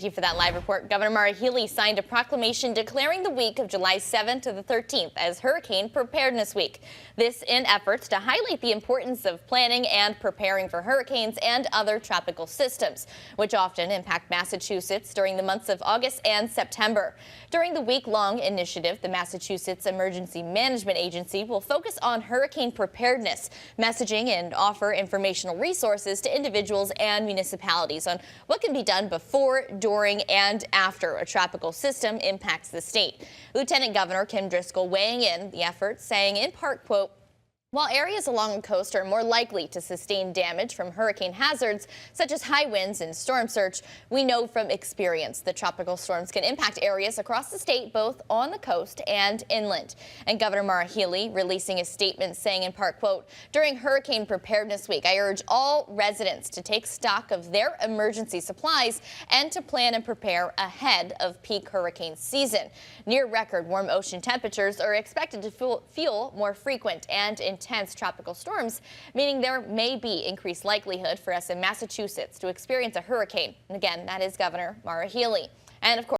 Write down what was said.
Thank you for that live report. Governor Maura Healey signed a proclamation declaring the week of July 7th to the 13th as Hurricane Preparedness Week. This in efforts to highlight the importance of planning and preparing for hurricanes and other tropical systems, which often impact Massachusetts during the months of August and September. During the week-long initiative, the Massachusetts Emergency Management Agency will focus on hurricane preparedness, messaging, and offer informational resources to individuals and municipalities on what can be done before, during, and after a tropical system impacts the state. Lieutenant Governor Kim Driscoll weighing in the effort, saying in part, quote, "While areas along the coast are more likely to sustain damage from hurricane hazards, such as high winds and storm surge, we know from experience that tropical storms can impact areas across the state, both on the coast and inland." And Governor Maura Healey releasing a statement saying in part, quote, "During Hurricane Preparedness Week, I urge all residents to take stock of their emergency supplies and to plan and prepare ahead of peak hurricane season. Near record warm ocean temperatures are expected to fuel more frequent and intense tropical storms, meaning there may be increased likelihood for us in Massachusetts to experience a hurricane." And again, that is Governor Maura Healey. And of course,